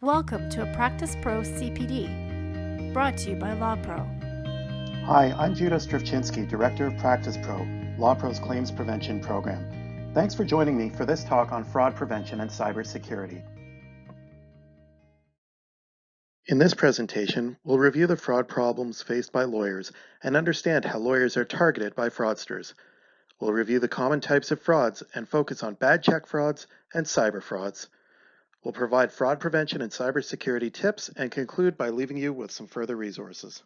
Welcome to a practicePRO CPD, brought to you by LAWPRO. Hi, I'm Juda, Strawczynski, Director of practicePRO, LAWPRO's Claims Prevention Program. Thanks for joining me for this talk on fraud prevention and cybersecurity. In this presentation, we'll review the fraud problems faced by lawyers and understand how lawyers are targeted by fraudsters. We'll review the common types of frauds and focus on bad check frauds and cyber frauds. We'll provide fraud prevention and cybersecurity tips and conclude by leaving you with some further resources.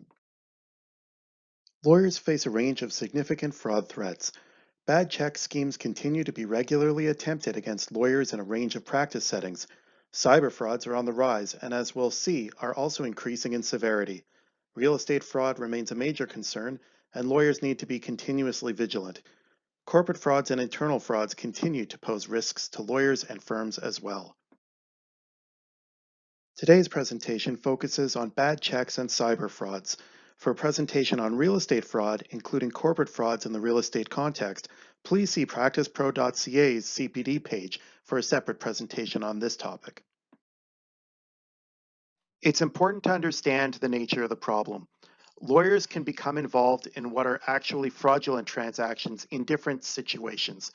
Lawyers face a range of significant fraud threats. Bad check schemes continue to be regularly attempted against lawyers in a range of practice settings. Cyber frauds are on the rise and, as we'll see, are also increasing in severity. Real estate fraud remains a major concern, and lawyers need to be continuously vigilant. Corporate frauds and internal frauds continue to pose risks to lawyers and firms as well. Today's presentation focuses on bad checks and cyber frauds. For a presentation on real estate fraud, including corporate frauds in the real estate context, please see practicepro.ca's CPD page for a separate presentation on this topic. It's important to understand the nature of the problem. Lawyers can become involved in what are actually fraudulent transactions in different situations.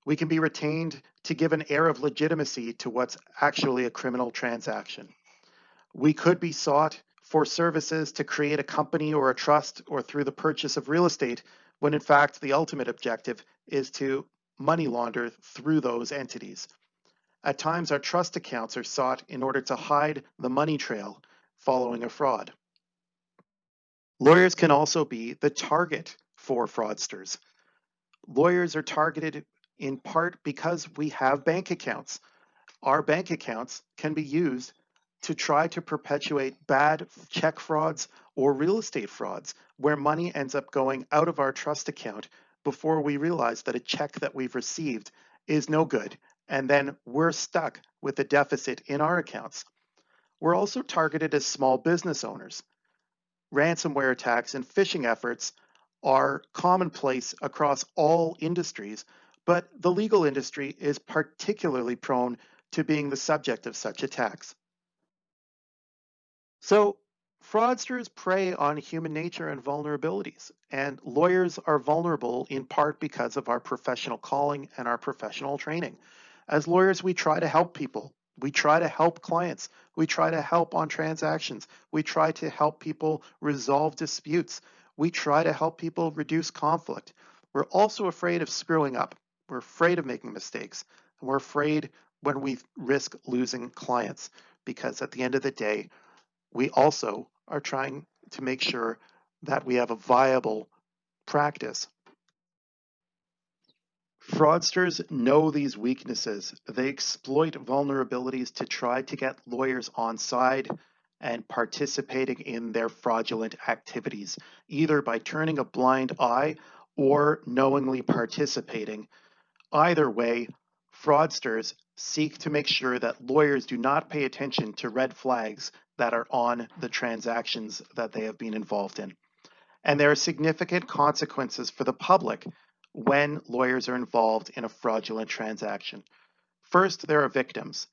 We can be retained to give an air of legitimacy to what's actually a criminal transaction. We could be sought for services to create a company or a trust or through the purchase of real estate, when in fact the ultimate objective is to money launder through those entities. At times, our trust accounts are sought in order to hide the money trail following a fraud. Lawyers can also be the target for fraudsters. Lawyers are targeted in part because we have bank accounts. Our bank accounts can be used to try to perpetuate bad check frauds or real estate frauds, where money ends up going out of our trust account before we realize that a check that we've received is no good, and then we're stuck with a deficit in our accounts. We're also targeted as small business owners. Ransomware attacks and phishing efforts are commonplace across all industries, but the legal industry is particularly prone to being the subject of such attacks. So, fraudsters prey on human nature and vulnerabilities, and lawyers are vulnerable in part because of our professional calling and our professional training. As lawyers, we try to help people. We try to help clients. We try to help on transactions. We try to help people resolve disputes. We try to help people reduce conflict. We're also afraid of screwing up. We're afraid of making mistakes. And we're afraid when we risk losing clients, because at the end of the day, we also are trying to make sure that we have a viable practice. Fraudsters know these weaknesses. They exploit vulnerabilities to try to get lawyers on side and participating in their fraudulent activities, either by turning a blind eye or knowingly participating. Either way, fraudsters seek to make sure that lawyers do not pay attention to red flags that are on the transactions that they have been involved in. And there are significant consequences for the public when lawyers are involved in a fraudulent transaction. First, there are victims.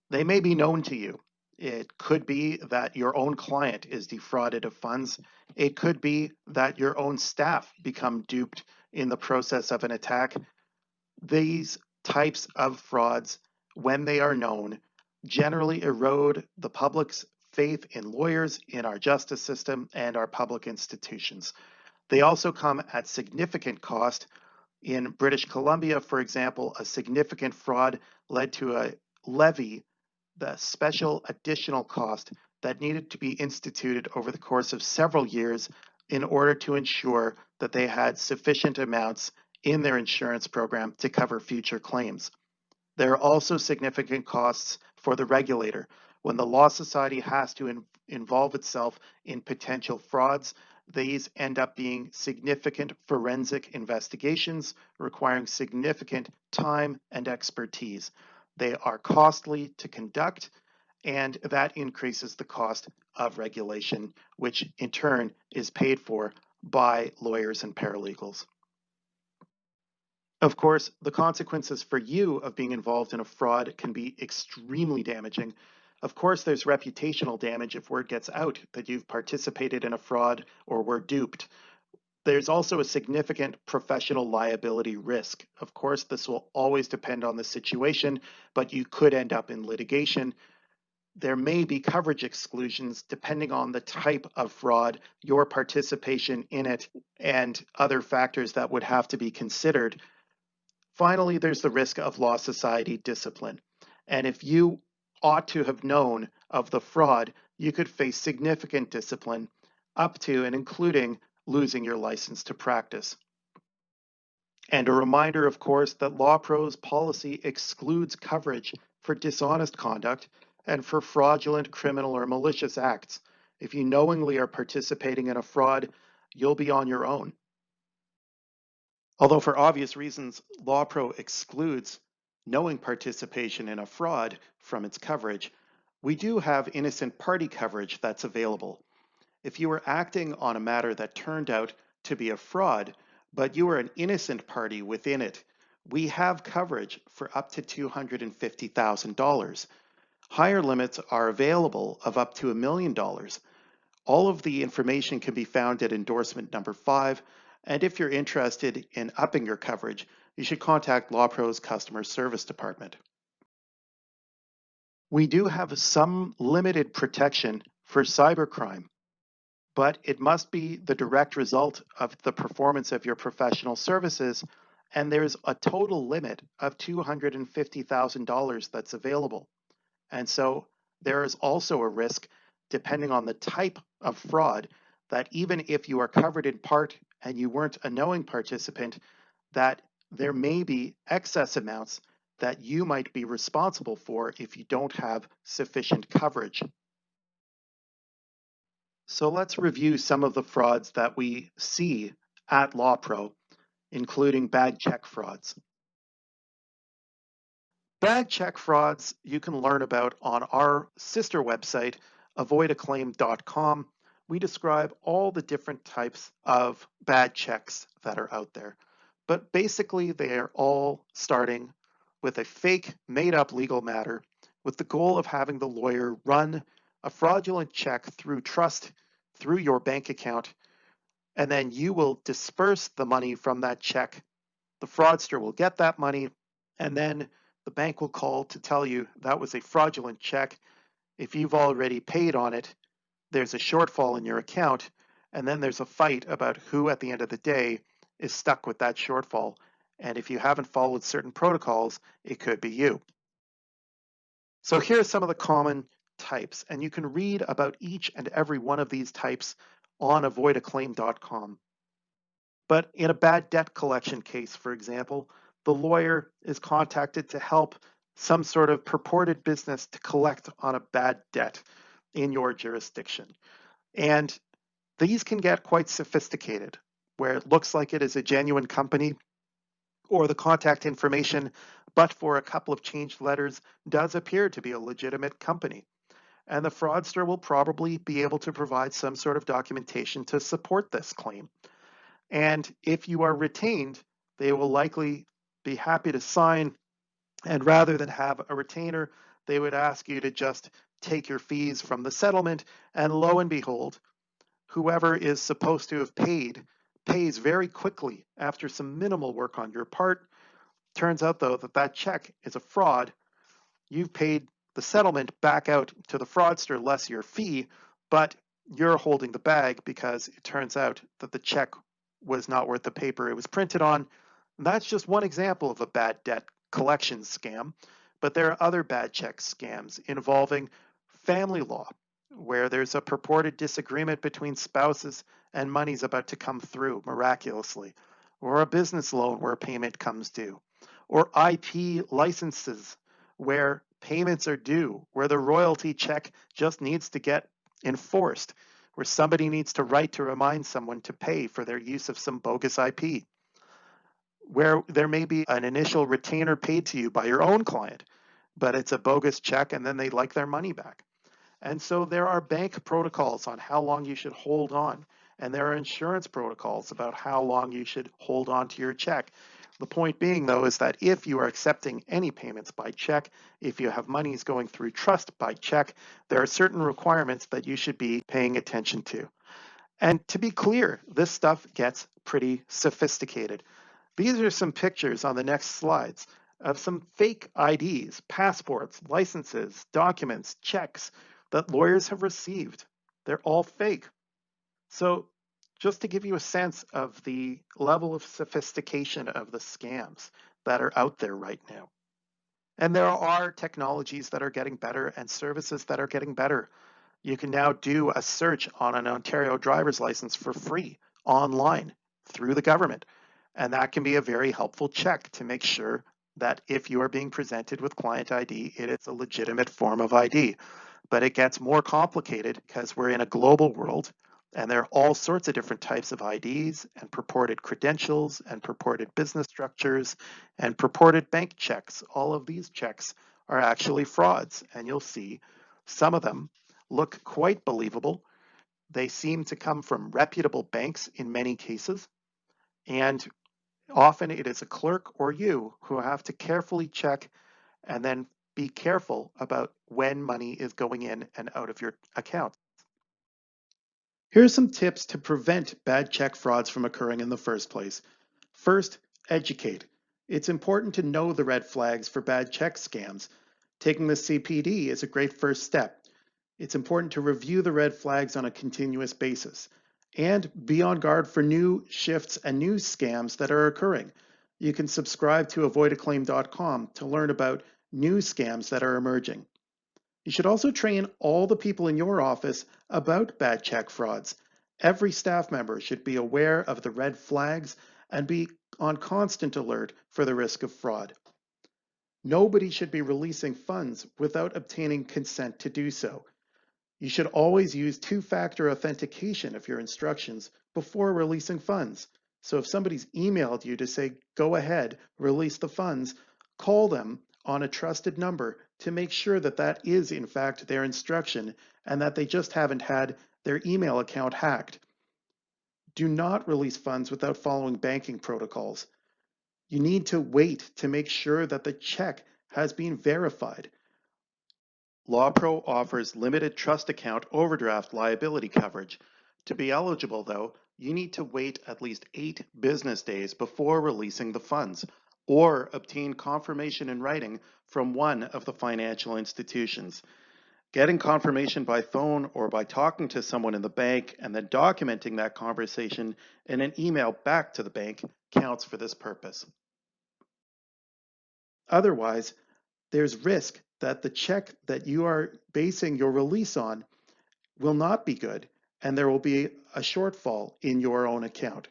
They may be known to you. It could be that your own client is defrauded of funds. It could be that your own staff become duped in the process of an attack. These types of frauds, when they are known, generally erode the public's faith in lawyers, in our justice system, and our public institutions. They also come at significant cost. In British Columbia, for example, a significant fraud led to a levy, the special additional cost that needed to be instituted over the course of several years in order to ensure that they had sufficient amounts in their insurance program to cover future claims. There are also significant costs for the regulator. When the Law Society has to involve itself in potential frauds, these end up being significant forensic investigations requiring significant time and expertise. They are costly to conduct, and that increases the cost of regulation, which in turn is paid for by lawyers and paralegals. Of course, the consequences for you of being involved in a fraud can be extremely damaging. Of course, there's reputational damage if word gets out that you've participated in a fraud or were duped. There's also a significant professional liability risk. Of course, this will always depend on the situation, but you could end up in litigation. There may be coverage exclusions depending on the type of fraud, your participation in it, and other factors that would have to be considered. Finally, there's the risk of law society discipline. And if you ought to have known of the fraud, you could face significant discipline up to and including losing your license to practice. And a reminder, of course, that LAWPRO's policy excludes coverage for dishonest conduct and for fraudulent, criminal, or malicious acts. If you knowingly are participating in a fraud, you'll be on your own. Although for obvious reasons, LAWPRO excludes knowing participation in a fraud from its coverage, we do have innocent party coverage that's available. If you were acting on a matter that turned out to be a fraud, but you were an innocent party within it, we have coverage for up to $250,000. Higher limits are available of up to $1 million. All of the information can be found at endorsement number 5, and if you're interested in upping your coverage, you should contact LAWPRO's customer service department. We do have some limited protection for cybercrime, but it must be the direct result of the performance of your professional services, and there's a total limit of $250,000 that's available. And so there is also a risk, depending on the type of fraud, that even if you are covered in part and you weren't a knowing participant, that there may be excess amounts that you might be responsible for if you don't have sufficient coverage. So let's review some of the frauds that we see at LAWPRO, including bad check frauds. Bad check frauds you can learn about on our sister website, avoidaclaim.com. We describe all the different types of bad checks that are out there. But basically, they are all starting with a fake, made-up legal matter with the goal of having the lawyer run a fraudulent check through trust through your bank account, and then you will disperse the money from that check. The fraudster will get that money, and then the bank will call to tell you that was a fraudulent check. If you've already paid on it, there's a shortfall in your account, and then there's a fight about who at the end of the day is stuck with that shortfall. And if you haven't followed certain protocols, it could be you. So here are some of the common types, and you can read about each and every one of these types on avoidaclaim.com. But in a bad debt collection case, for example, the lawyer is contacted to help some sort of purported business to collect on a bad debt in your jurisdiction. And these can get quite sophisticated, where it looks like it is a genuine company, or the contact information, but for a couple of changed letters, does appear to be a legitimate company. And the fraudster will probably be able to provide some sort of documentation to support this claim. And if you are retained, they will likely be happy to sign, and rather than have a retainer, they would ask you to just take your fees from the settlement, and lo and behold, whoever is supposed to have paid pays very quickly after some minimal work on your part. Turns out, though, that that check is a fraud. You've paid the settlement back out to the fraudster less your fee, but you're holding the bag because it turns out that the check was not worth the paper it was printed on. And that's just one example of a bad debt collection scam, but there are other bad check scams involving family law, where there's a purported disagreement between spouses and money's about to come through miraculously, or a business loan where payment comes due, or IP licenses where payments are due, where the royalty check just needs to get enforced, where somebody needs to write to remind someone to pay for their use of some bogus IP, where there may be an initial retainer paid to you by your own client, but it's a bogus check and then they'd like their money back. And so there are bank protocols on how long you should hold on, and there are insurance protocols about how long you should hold on to your check. The point being, though, is that if you are accepting any payments by check, if you have monies going through trust by check, there are certain requirements that you should be paying attention to. And to be clear, this stuff gets pretty sophisticated. These are some pictures on the next slides of some fake IDs, passports, licenses, documents, checks that lawyers have received. They're all fake. So just to give you a sense of the level of sophistication of the scams that are out there right now. And there are technologies that are getting better and services that are getting better. You can now do a search on an Ontario driver's license for free online through the government. And that can be a very helpful check to make sure that if you are being presented with client ID, it is a legitimate form of ID. But it gets more complicated because we're in a global world and there are all sorts of different types of IDs and purported credentials and purported business structures and purported bank checks. All of these checks are actually frauds, and you'll see some of them look quite believable. They seem to come from reputable banks in many cases, and often it is a clerk or you who have to carefully check and then be careful about when money is going in and out of your account. Here's some tips to prevent bad check frauds from occurring in the first place. First, educate. It's important to know the red flags for bad check scams. Taking the CPD is a great first step. It's important to review the red flags on a continuous basis and be on guard for new shifts and new scams that are occurring. You can subscribe to avoidaclaim.com to learn about new scams that are emerging. You should also train all the people in your office about bad check frauds. Every staff member should be aware of the red flags and be on constant alert for the risk of fraud. Nobody should be releasing funds without obtaining consent to do so. You should always use two-factor authentication of your instructions before releasing funds. So if somebody's emailed you to say, go ahead, release the funds, call them on a trusted number to make sure that that is in fact their instruction and that they just haven't had their email account hacked. Do not release funds without following banking protocols. You need to wait to make sure that the check has been verified. LAWPRO offers limited trust account overdraft liability coverage. To be eligible, though, you need to wait at least 8 business days before releasing the funds, or obtain confirmation in writing from one of the financial institutions. Getting confirmation by phone or by talking to someone in the bank and then documenting that conversation in an email back to the bank counts for this purpose. Otherwise, there's risk that the check that you are basing your release on will not be good, and there will be a shortfall in your own account.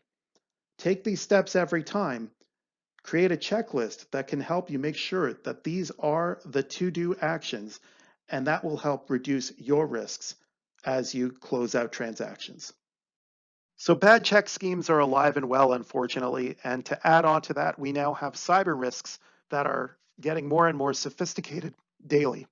Take these steps every time. Create a checklist that can help you make sure that these are the to-do actions, and that will help reduce your risks as you close out transactions. So bad check schemes are alive and well, unfortunately, and to add on to that, we now have cyber risks that are getting more and more sophisticated daily.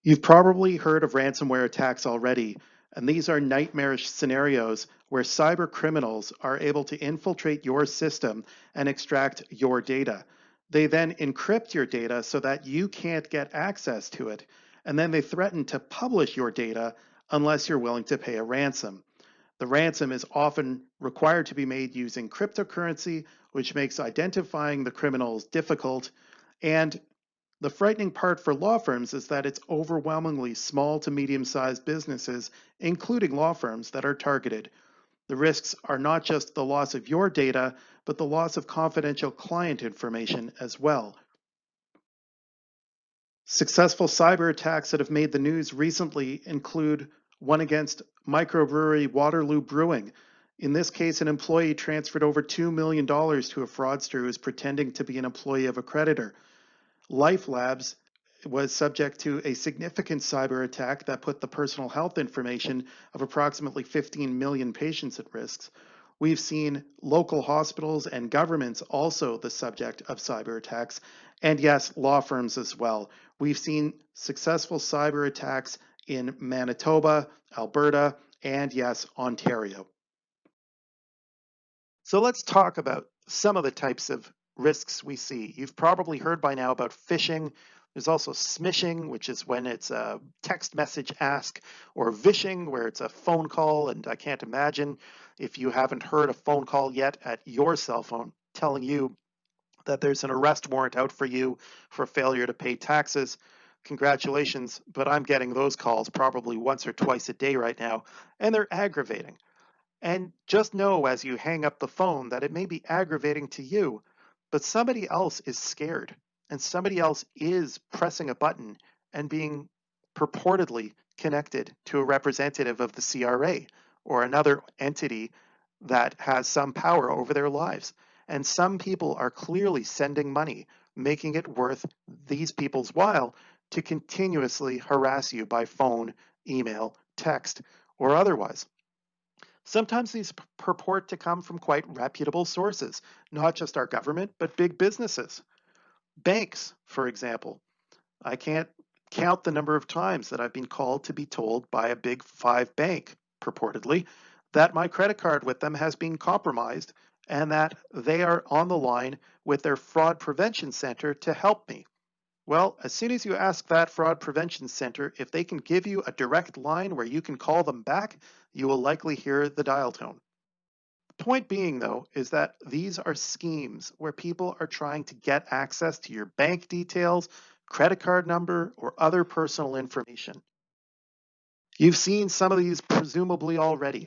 You've probably heard of ransomware attacks already, and these are nightmarish scenarios where cyber criminals are able to infiltrate your system and extract your data. They then encrypt your data so that you can't get access to it, and then they threaten to publish your data unless you're willing to pay a ransom. The ransom is often required to be made using cryptocurrency, which makes identifying the criminals difficult. And the frightening part for law firms is that it's overwhelmingly small to medium-sized businesses, including law firms, that are targeted. The risks are not just the loss of your data, but the loss of confidential client information as well. Successful cyber attacks that have made the news recently include one against microbrewery Waterloo Brewing. In this case, an employee transferred over $2 million to a fraudster who was pretending to be an employee of a creditor. Life Labs was subject to a significant cyber attack that put the personal health information of approximately 15 million patients at risk. We've seen local hospitals and governments also the subject of cyber attacks, and yes, law firms as well. We've seen successful cyber attacks in Manitoba, Alberta, and yes, Ontario. So let's talk about some of the types of risks we see. You've probably heard by now about phishing. There's also smishing, which is when it's a text message ask, or vishing, where it's a phone call. And I can't imagine if you haven't heard a phone call yet at your cell phone telling you that there's an arrest warrant out for you for failure to pay taxes. Congratulations, but I'm getting those calls probably once or twice a day right now, and they're aggravating. And just know as you hang up the phone that it may be aggravating to you, but somebody else is scared, and somebody else is pressing a button and being purportedly connected to a representative of the CRA or another entity that has some power over their lives. And some people are clearly sending money, making it worth these people's while to continuously harass you by phone, email, text, or otherwise. Sometimes these purport to come from quite reputable sources, not just our government, but big businesses. Banks, for example. I can't count the number of times that I've been called to be told by a big five bank, purportedly, that my credit card with them has been compromised and that they are on the line with their fraud prevention center to help me. Well, as soon as you ask that fraud prevention center if they can give you a direct line where you can call them back, you will likely hear the dial tone. The point being, though, is that these are schemes where people are trying to get access to your bank details, credit card number, or other personal information. You've seen some of these presumably already,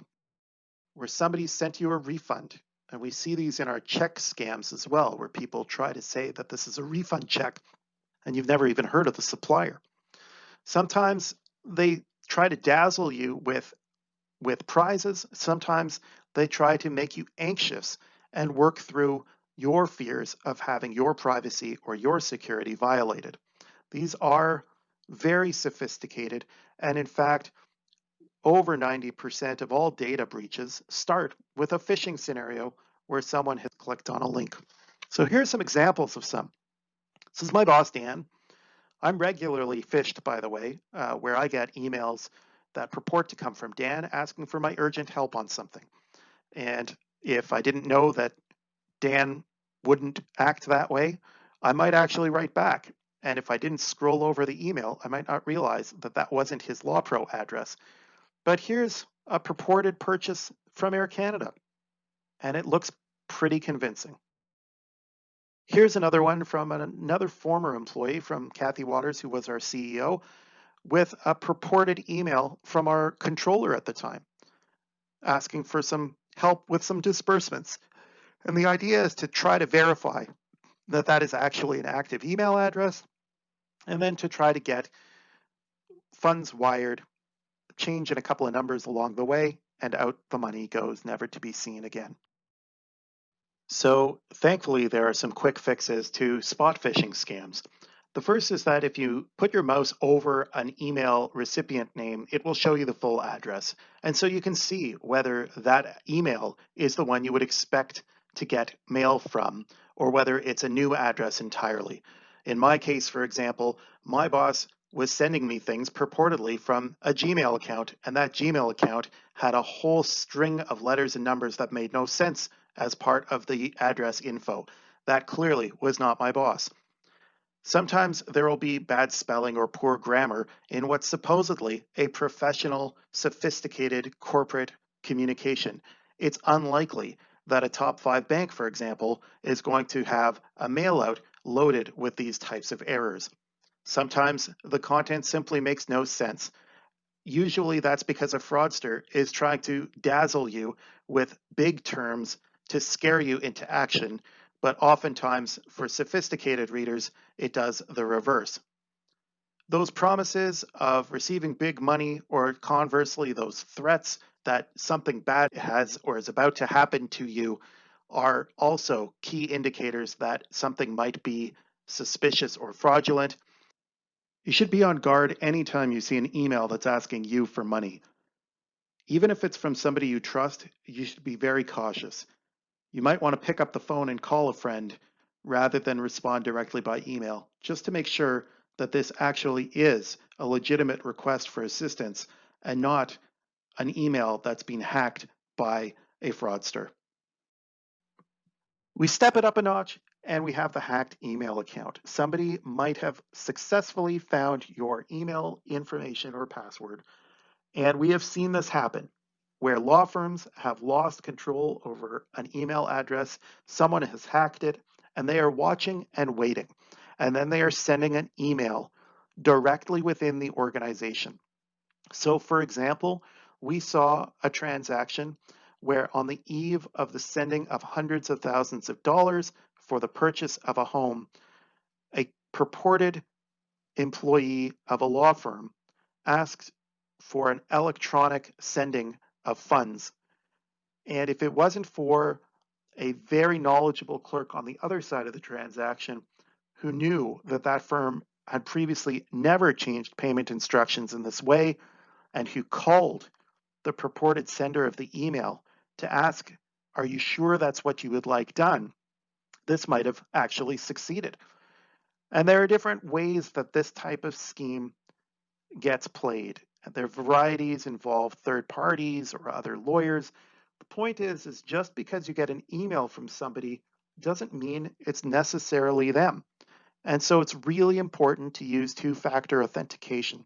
where somebody sent you a refund. And we see these in our check scams as well, where people try to say that this is a refund check and you've never even heard of the supplier. Sometimes they try to dazzle you with prizes. Sometimes they try to make you anxious and work through your fears of having your privacy or your security violated. These are very sophisticated, and in fact, over 90% of all data breaches start with a phishing scenario where someone has clicked on a link. So here's some examples of some. This is my boss, Dan. I'm regularly phished, by the way, where I get emails that purport to come from Dan asking for my urgent help on something. And if I didn't know that Dan wouldn't act that way, I might actually write back. And if I didn't scroll over the email, I might not realize that that wasn't his LAWPRO address. But here's a purported purchase from Air Canada, and it looks pretty convincing. Here's another one from another former employee, from Kathy Waters, who was our CEO, with a purported email from our controller at the time, asking for some help with some disbursements. And the idea is to try to verify that that is actually an active email address, and then to try to get funds wired, change in a couple of numbers along the way, and out the money goes, never to be seen again. So thankfully, there are some quick fixes to spot phishing scams. The first is that if you put your mouse over an email recipient name, it will show you the full address. And so you can see whether that email is the one you would expect to get mail from, or whether it's a new address entirely. In my case, for example, my boss was sending me things purportedly from a Gmail account, and that Gmail account had a whole string of letters and numbers that made no sense as part of the address info. That clearly was not my boss. Sometimes there will be bad spelling or poor grammar in what's supposedly a professional, sophisticated corporate communication. It's unlikely that a top 5 bank, for example, is going to have a mail out loaded with these types of errors. Sometimes the content simply makes no sense. Usually that's because a fraudster is trying to dazzle you with big terms to scare you into action, but oftentimes for sophisticated readers, it does the reverse. Those promises of receiving big money, or conversely, those threats that something bad has or is about to happen to you, are also key indicators that something might be suspicious or fraudulent. You should be on guard anytime you see an email that's asking you for money. Even if it's from somebody you trust, you should be very cautious. You might want to pick up the phone and call a friend rather than respond directly by email, just to make sure that this actually is a legitimate request for assistance and not an email that's been hacked by a fraudster. We step it up a notch and we have the hacked email account. Somebody might have successfully found your email information or password, and we have seen this happen where law firms have lost control over an email address, someone has hacked it, and they are watching and waiting. And then they are sending an email directly within the organization. So, for example, we saw a transaction where on the eve of the sending of hundreds of thousands of dollars for the purchase of a home, a purported employee of a law firm asked for an electronic sending of funds. And if it wasn't for a very knowledgeable clerk on the other side of the transaction who knew that that firm had previously never changed payment instructions in this way, and who called the purported sender of the email to ask, are you sure that's what you would like done? This might have actually succeeded. And there are different ways that this type of scheme gets played. Their varieties involve third parties or other lawyers. The point is just because you get an email from somebody doesn't mean it's necessarily them. And so it's really important to use two-factor authentication.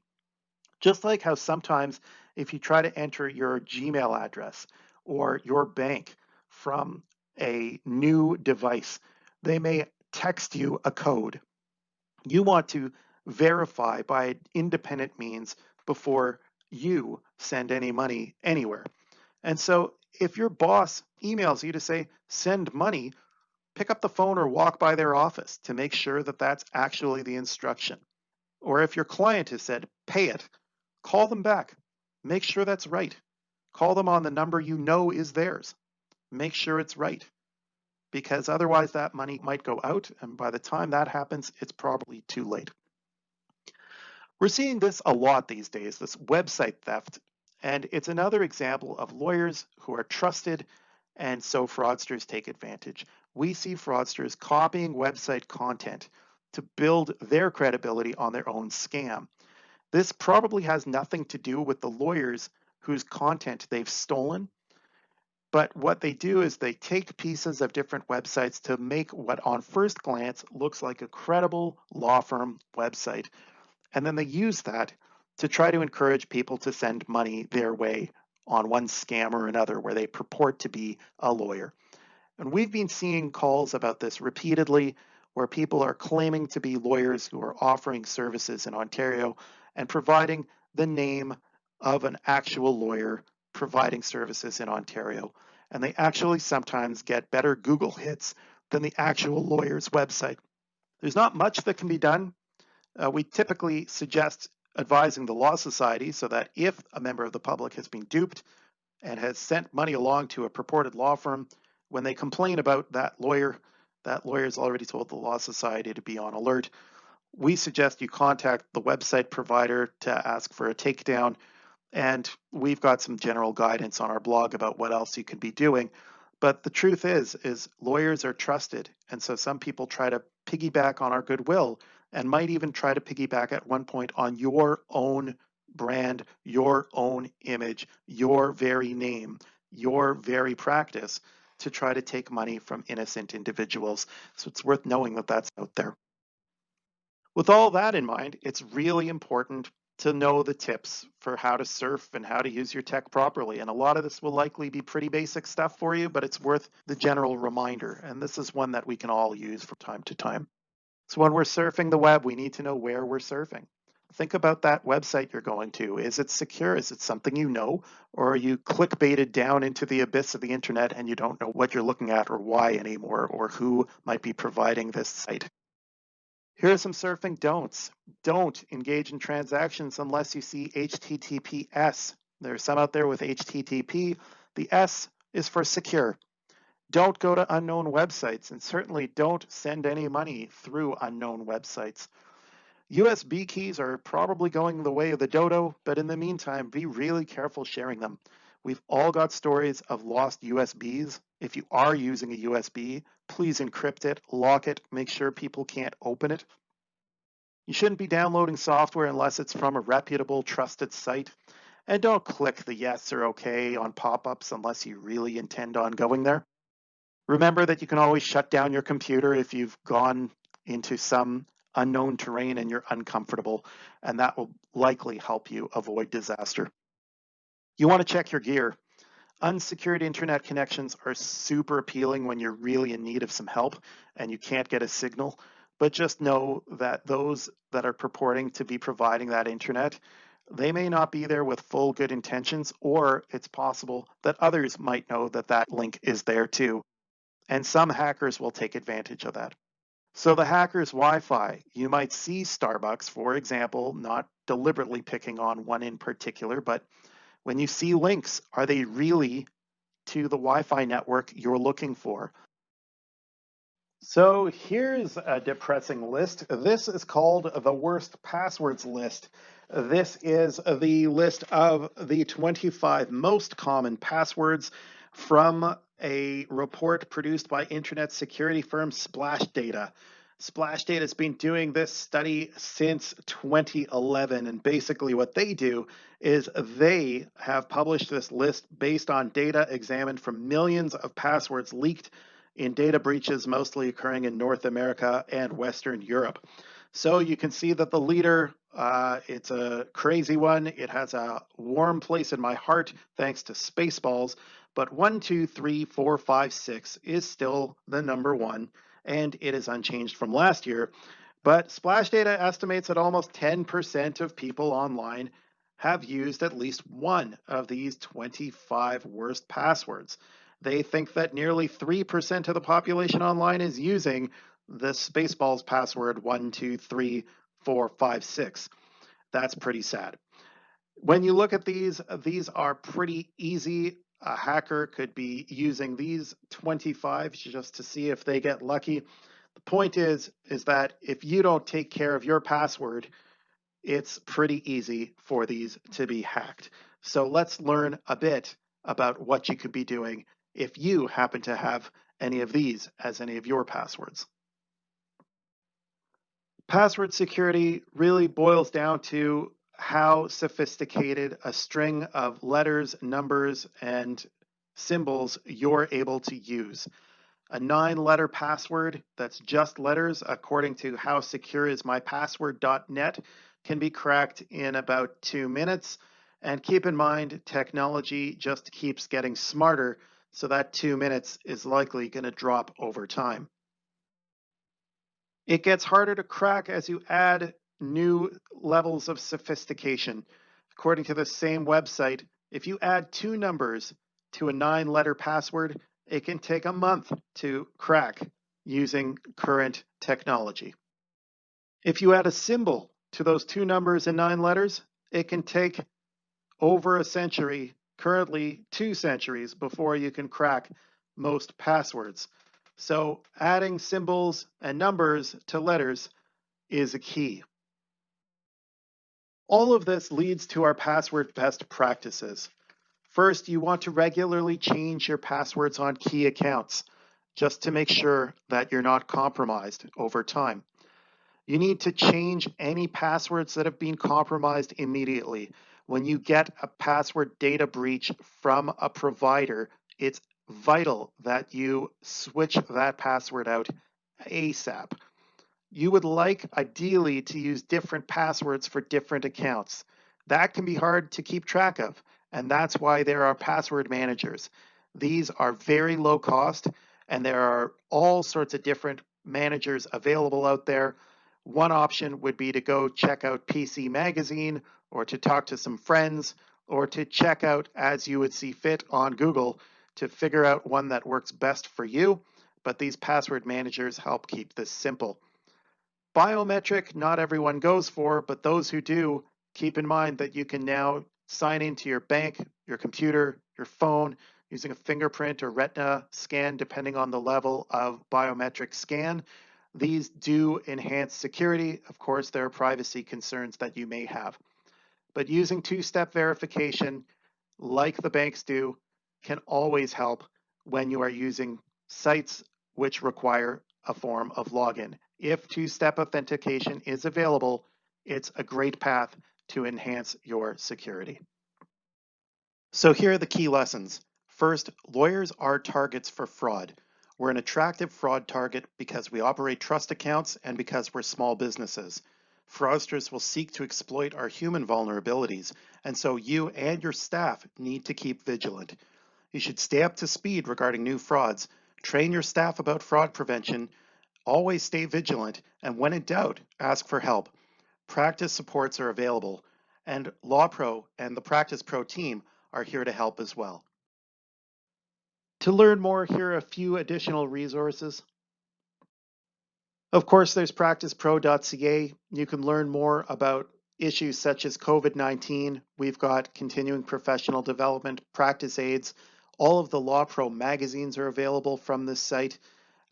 Just like how sometimes if you try to enter your Gmail address or your bank from a new device, they may text you a code. You want to verify by independent means before you send any money anywhere. And so if your boss emails you to say, send money, pick up the phone or walk by their office to make sure that that's actually the instruction. Or if your client has said, pay it, call them back. Make sure that's right. Call them on the number you know is theirs. Make sure it's right, because otherwise that money might go out, and by the time that happens, it's probably too late. We're seeing this a lot these days, this website theft, and it's another example of lawyers who are trusted, and so fraudsters take advantage. We see fraudsters copying website content to build their credibility on their own scam. This probably has nothing to do with the lawyers whose content they've stolen, but what they do is they take pieces of different websites to make what on first glance looks like a credible law firm website. And then they use that to try to encourage people to send money their way on one scam or another where they purport to be a lawyer. And we've been seeing calls about this repeatedly where people are claiming to be lawyers who are offering services in Ontario and providing the name of an actual lawyer providing services in Ontario. And they actually sometimes get better Google hits than the actual lawyer's website. There's not much that can be done. We typically suggest advising the Law Society so that if a member of the public has been duped and has sent money along to a purported law firm, when they complain about that lawyer's already told the Law Society to be on alert. We suggest you contact the website provider to ask for a takedown, and we've got some general guidance on our blog about what else you can be doing. But the truth is lawyers are trusted, and so some people try to piggyback on our goodwill and might even try to piggyback at one point on your own brand, your own image, your very name, your very practice to try to take money from innocent individuals. So it's worth knowing that that's out there. With all that in mind, it's really important to know the tips for how to surf and how to use your tech properly. And a lot of this will likely be pretty basic stuff for you, but it's worth the general reminder. And this is one that we can all use from time to time. So when we're surfing the web, we need to know where we're surfing. Think about that website you're going to. Is it secure? Is it something you know? Or are you clickbaited down into the abyss of the internet and you don't know what you're looking at or why anymore, or who might be providing this site? Here are some surfing don'ts. Don't engage in transactions unless you see HTTPS. There are some out there with HTTP. The S is for secure. Don't go to unknown websites, and certainly don't send any money through unknown websites. USB keys are probably going the way of the dodo, but in the meantime, be really careful sharing them. We've all got stories of lost USBs. If you are using a USB, please encrypt it, lock it, make sure people can't open it. You shouldn't be downloading software unless it's from a reputable, trusted site. And don't click the yes or okay on pop-ups unless you really intend on going there. Remember that you can always shut down your computer if you've gone into some unknown terrain and you're uncomfortable, and that will likely help you avoid disaster. You want to check your gear. Unsecured internet connections are super appealing when you're really in need of some help and you can't get a signal, but just know that those that are purporting to be providing that internet, they may not be there with full good intentions, or it's possible that others might know that that link is there too, and some hackers will take advantage of that. So the hacker's Wi-Fi, you might see Starbucks, for example, not deliberately picking on one in particular, but when you see links, are they really to the Wi-Fi network you're looking for? So here's a depressing list. This is called the worst passwords list. This is the list of the 25 most common passwords from a report produced by internet security firm Splashdata. Splashdata has been doing this study since 2011, and basically what they do is they have published this list based on data examined from millions of passwords leaked in data breaches mostly occurring in North America and Western Europe. So you can see that the leader, it's a crazy one. It has a warm place in my heart thanks to Spaceballs, but 1, 2, 3, 4, 5, 6 is still the number one, and it is unchanged from last year. But Splashdata estimates that almost 10% of people online have used at least one of these 25 worst passwords. They think that nearly 3% of the population online is using the Spaceballs password 1, 2, 3, 4, 5, 6. That's pretty sad. When you look at these are pretty easy. A hacker could be using these 25 just to see if they get lucky. The point is that if you don't take care of your password, it's pretty easy for these to be hacked. So let's learn a bit about what you could be doing if you happen to have any of these as any of your passwords. Password security really boils down to how sophisticated a string of letters, numbers, and symbols you're able to use. A 9-letter password that's just letters, according to howsecureismypassword.net, can be cracked in about 2 minutes. And keep in mind, technology just keeps getting smarter, so that 2 minutes is likely going to drop over time. It gets harder to crack as you add new levels of sophistication. According to the same website, if you add 2 numbers to a 9-letter password, it can take a month to crack using current technology. If you add a symbol to those 2 numbers and 9 letters, it can take over a century, currently 2 centuries, before you can crack most passwords. So adding symbols and numbers to letters is a key. All of this leads to our password best practices. First, you want to regularly change your passwords on key accounts, just to make sure that you're not compromised over time. You need to change any passwords that have been compromised immediately. When you get a password data breach from a provider, it's vital that you switch that password out ASAP. You would like, ideally, to use different passwords for different accounts. That can be hard to keep track of, and that's why there are password managers. These are very low cost, and there are all sorts of different managers available out there. One option would be to go check out PC Magazine, or to talk to some friends, or to check out as you would see fit on Google to figure out one that works best for you. But these password managers help keep this simple. Biometric, not everyone goes for, but those who do, keep in mind that you can now sign into your bank, your computer, your phone, using a fingerprint or retina scan, depending on the level of biometric scan. These do enhance security. Of course, there are privacy concerns that you may have. But using two-step verification, like the banks do, can always help when you are using sites which require a form of login. If two-step authentication is available, it's a great path to enhance your security. So here are the key lessons. First, lawyers are targets for fraud. We're an attractive fraud target because we operate trust accounts and because we're small businesses. Fraudsters will seek to exploit our human vulnerabilities, and so you and your staff need to keep vigilant. You should stay up to speed regarding new frauds, train your staff about fraud prevention, always stay vigilant, and when in doubt, ask for help. Practice supports are available, and LAWPRO and the practicePRO team are here to help as well. To learn more, here are a few additional resources. Of course, there's practicePRO.ca. You can learn more about issues such as COVID-19. We've got continuing professional development, practice aids. All of the LAWPRO magazines are available from this site,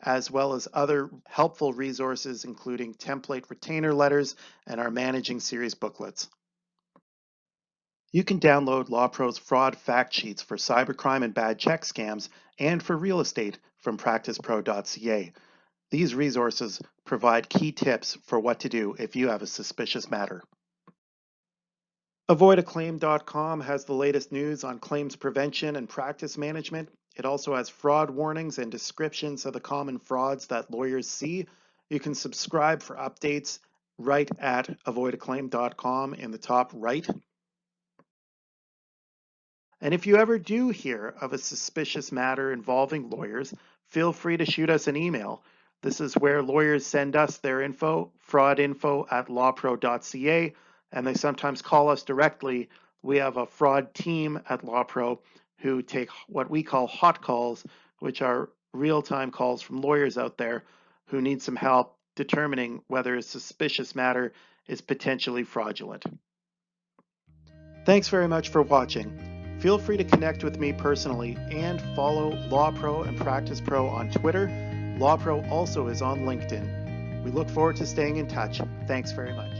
as well as other helpful resources, including template retainer letters and our managing series booklets. You can download LAWPRO's fraud fact sheets for cybercrime and bad check scams and for real estate from practicePRO.ca. These resources provide key tips for what to do if you have a suspicious matter. AvoidAClaim.com has the latest news on claims prevention and practice management. It also has fraud warnings and descriptions of the common frauds that lawyers see. You can subscribe for updates right at AvoidAClaim.com in the top right. And if you ever do hear of a suspicious matter involving lawyers, feel free to shoot us an email. This is where lawyers send us their info, fraudinfo@lawpro.ca, and they sometimes call us directly. We have a fraud team at LAWPRO who take what we call hot calls, which are real-time calls from lawyers out there who need some help determining whether a suspicious matter is potentially fraudulent. Thanks very much for watching. Feel free to connect with me personally and follow LAWPRO and practicePRO on Twitter. LAWPRO also is on LinkedIn. We look forward to staying in touch. Thanks very much.